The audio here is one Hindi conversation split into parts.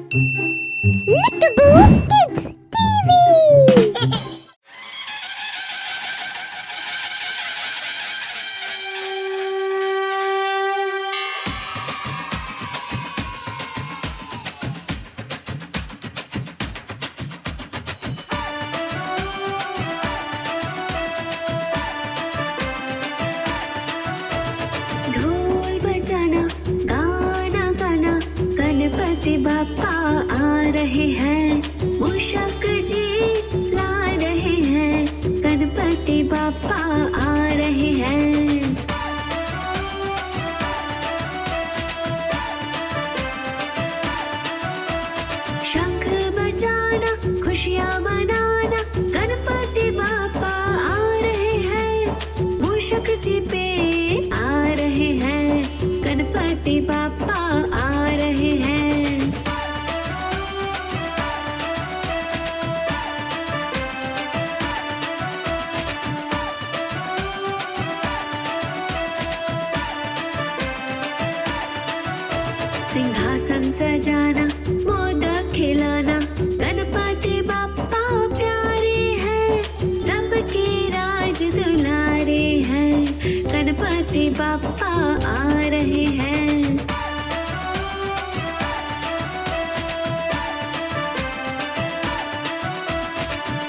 Nickaboo Kids TV! ढोल बजाना गाना गाना गणपति बाप्पा आ रहे हैं, मूषक जी ला रहे हैं, गणपति बाप्पा आ रहे हैं। शंख बजाना खुशियाँ मनाना गणपति बाप्पा आ रहे हैं, मूषक जी पे आ रहे हैं, गणपति बाप्पा आ रहे हैं। सिंहासन सजाना मोदक खिलाना गणपति बाप्पा प्यारे हैं, सबके राज दुलारे हैं, गणपति बाप्पा आ रहे हैं।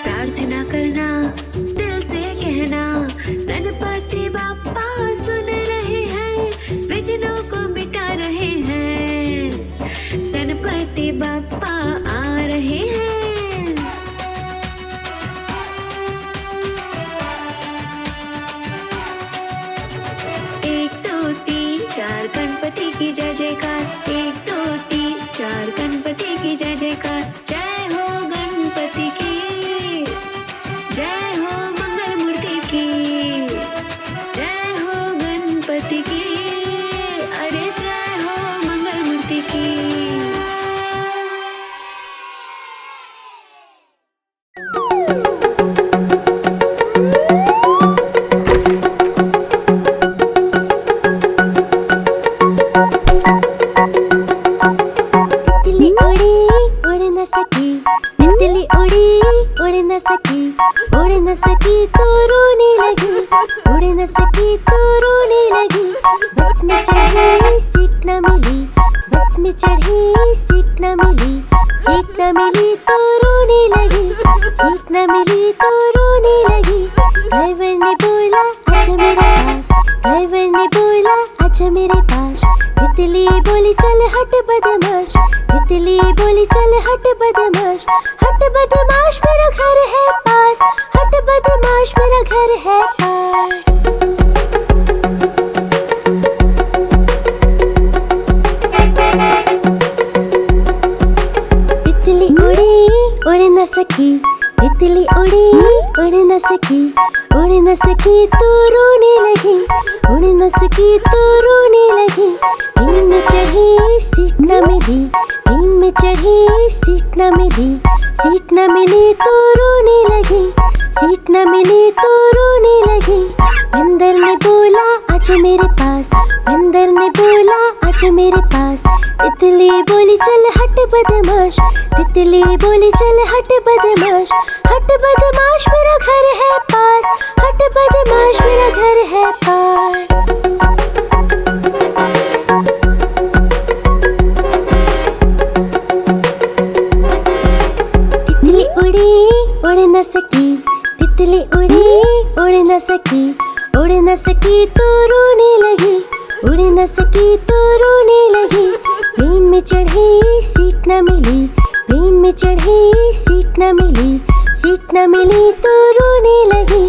प्रार्थना करना दिल से कहना गणपति बाप्पा सुन रहे हैं, विघ्नों को मिटा रहे हैं, गणपति बाप्पा आ रहे हैं। एक दो तीन चार गणपति की जय जयकार, एक दो तीन चार गणपति की जय जयकार। जय हो गणपति की, जय हो मंगल मूर्ति की, जय हो गणपति की, अरे जय हो मंगल मूर्ति की। तितली उड़ी उड़ न सकी, तितली उड़ी उड़ न सकी, उड़ न सकी तो रोने लगी, उड़ न सकी तो रोने लगी। बस में चढ़ी सीट न मिली, बस में चढ़ी सीट न मिली, सीट न मिली तो रोने लगी, सीट न मिली तो रोने लगी। ड्राइवर ने बोला आजा मेरे पास, ड्राइवर ने बोला आजा मेरे पास। तितली बोली चल हट बदमाश, तितली बोली चल हट बदमाश, हट बदमाश मेरा घर है पास, हट बदमाश मेरा घर है पास। तितली उड़ी उड़ न सकी, तितली उड़ी उड़ न सकी, उड़ न सकी तो रोने लगी, उड़ न सकी तो रोने लगी। नींद में चढ़ी सीट न मिली, नींद में चढ़ी सीट न मिली, सीट न मिली तो रोने लगी, सीट न मिली तो रोने लगी। बंदर ने बोला आजा मेरे पास, बंदर ने बोला आजा मेरे पास। तितली बोली चल हट बदमाश, तितली बोली चल हट बदमाश, हट बदमाश मेरा घर है पास, हट बदमाश मेरा घर है पास। तितली उड़ी उड़ न सकी, तितली उड़ी उड़ न सकी, उड़ न सकी तो रोने लगी, उड़ न सकी तो रोने लगी। प्लेन में चढ़ी सीट न मिली, प्लेन में चढ़ी सीट न मिली, सीट न मिली तो रोने लगी,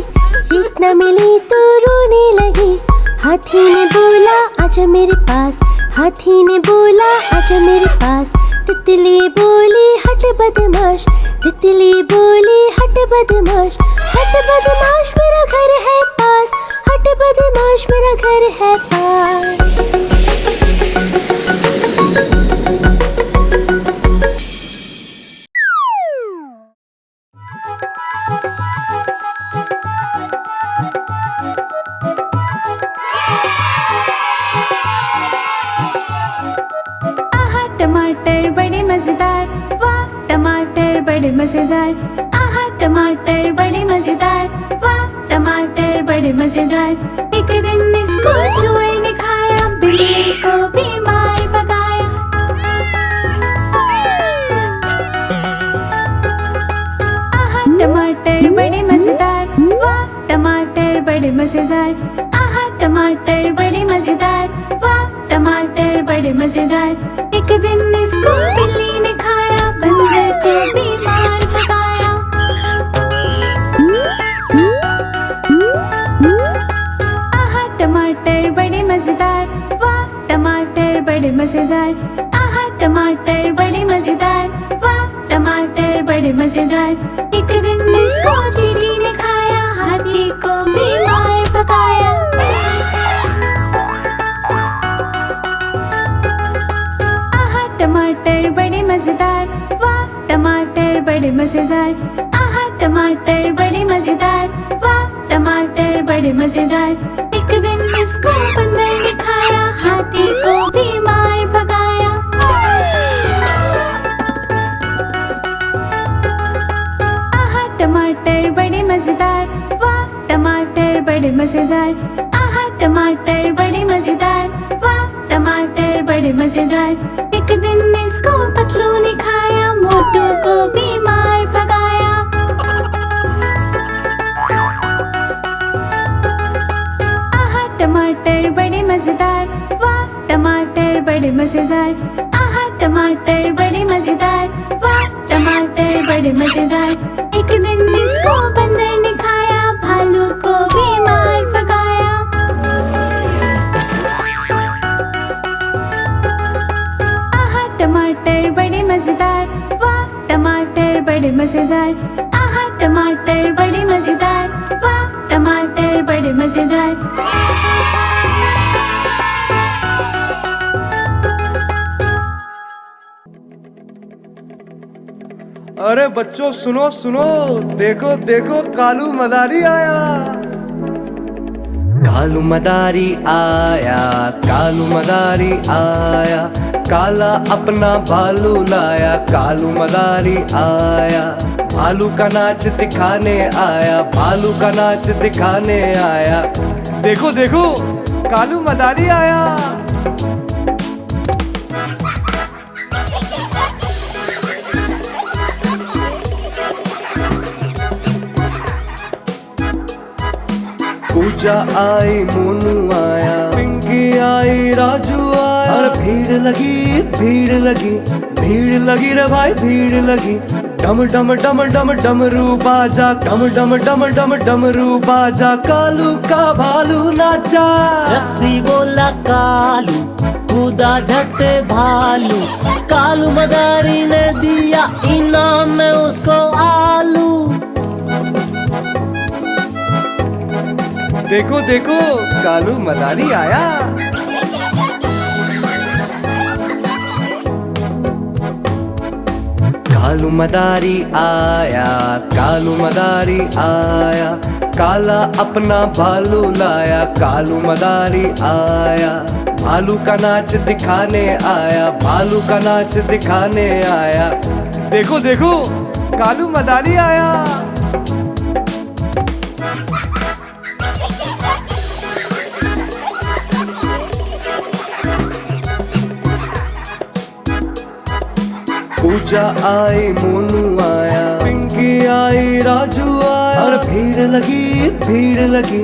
सीट न मिली तो रोने लगी। हाथी ने बोला आजा मेरे पास, हाथी ने बोला आजा मेरे पास। तितली बोली हट बदमाश, तितली बोली हट बदमाश, हट बदमाश मेरा घर है पास, हट बदमाश मेरा घर है पास। टमाटर बड़े मजेदार, बड़े मजेदार। आहा टमाटर बड़े मजेदार, वाह टमाटर बड़े मजेदार। एक दिन इसको चूहे ने खाया, बिल्ली को बीमार पकाया। आहा टमाटर बड़े मजेदार, वाह टमाटर बड़े मजेदार। आहा टमाटर बड़े मजेदार, वाह टमाटर बड़े मजेदार। एक दिन इसको बिल्ली ने खाया, बंदर को बीमार पकाया। आहा टमाटर बड़े मजेदार, वाह टमाटर बड़े मजेदार। आहा टमाटर बड़े मजेदार, वाह टमाटर बड़े मजेदार। एक दिन इसको चिड़ी ने खाया, हाथी को बीमार पकाया। आहा टमाटर बड़े मजेदार, वाह टमाटर बड़े मजेदार। आहा टमाटर बड़े मजेदार, वाह टमाटर बड़े मजेदार। एक दिन इसको बंदर ने खाया, हाथी को बीमार पकाया। आहा टमाटर बड़े मजेदार, वाह टमाटर बड़े मजेदार। आहा टमाटर बड़े मजेदार, वाह टमाटर बड़े मजेदार। एक दिन इसको पतलू ने खाया, मोटू को बीमार पकाया। आहा टमाटर बड़े मजेदार, वाह टमाटर बड़े मजेदार। आहा टमाटर बड़े मजेदार, वाह टमाटर बड़े मजेदार। एक दिन इसको बंदर ने खाया, भालू को बीमार पकाया। आहा टमाटर बड़े मजेदार, वाह टमाटर बड़े मजेदार। आहा टमाटर बड़े मजेदार, वाह टमाटर बड़े मजेदार। अरे बच्चों सुनो सुनो, देखो देखो कालू मदारी आया। कालू मदारी आया, कालू मदारी आया। काला अपना भालू लाया, कालू मदारी आया। भालू का नाच दिखाने आया, भालू का नाच दिखाने आया। देखो देखो कालू मदारी आया। पूजा आई, मोनू आया, पिंकी आई, राजू आया। और भीड़ लगी, भीड़ लगी, भीड़ लगी रे भाई, भीड़ लगी। डम डम डम डम डमरू बाजा, डम डम डम डम डमरू बाजा। कालू का भालू नाचा, रस्सी बोला कालू, कूदा झट से भालू। कालू मदारी ने दिया इनाम में उसको आलू। देखो देखो कालू मदारी आया। कालू मदारी आया, कालू मदारी आया। काला अपना भालू लाया, कालू मदारी आया। भालू का नाच दिखाने आया, भालू का नाच दिखाने आया। देखो देखो कालू मदारी आया। पूजा आई, मोनू आया, पिंकी आई, राजू आया। और भीड़ लगी, भीड़ लगी,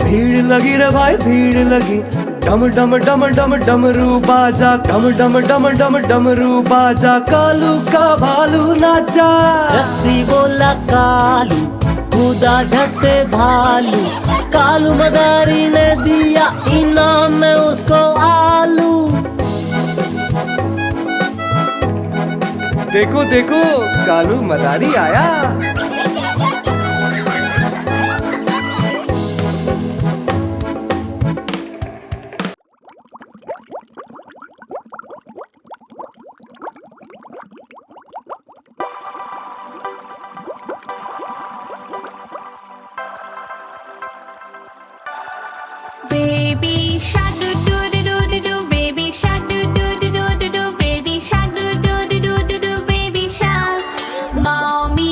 भीड़ लगी रे भाई, भीड़ लगी। डम डम डम डम डमरू बाजा, डम डम डम डम डमरू बाजा। कालू का भालू नाचा, रस्सी बोला कालू, कूदा झट से भालू। कालू मदारी ने दिया इनाम में उसको आलू। देखो देखो कालू मदारी आया। Baby shark do do do do do do, baby shark do do do do do do, baby shark do do do do do do, baby shark. Mommy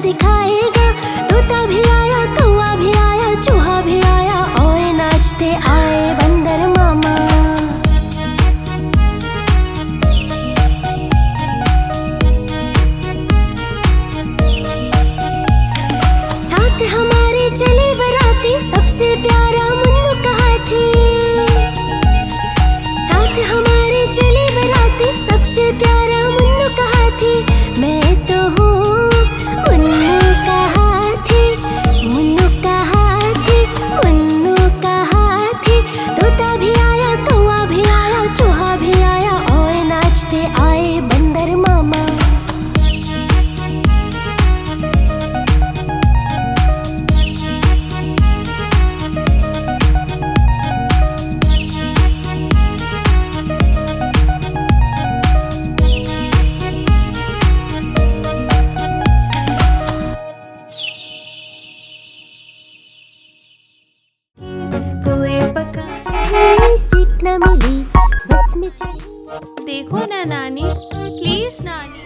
दिखाएगा। तोता भी आया, कौवा भी आया, चूहा भी आया और नाचते आए बंदर मामा। साथ हमारे चले बराती, सबसे प्यारा मुन्नू का हाथी। साथ हमारे चले बराती, सबसे प्यारा मुन्नू का हाथी। मैं तो हूँ मुन्नू का हाथी, मुन्नू का हाथी, मुन्नू का हाथी। तोता भी आया, कौवा भी आया, चूहा भी आया और नाचते आए बंदर मामा। पुए पका सीट न मिली, बस में चढ़ी। देखो ना नानी, प्लीज नानी।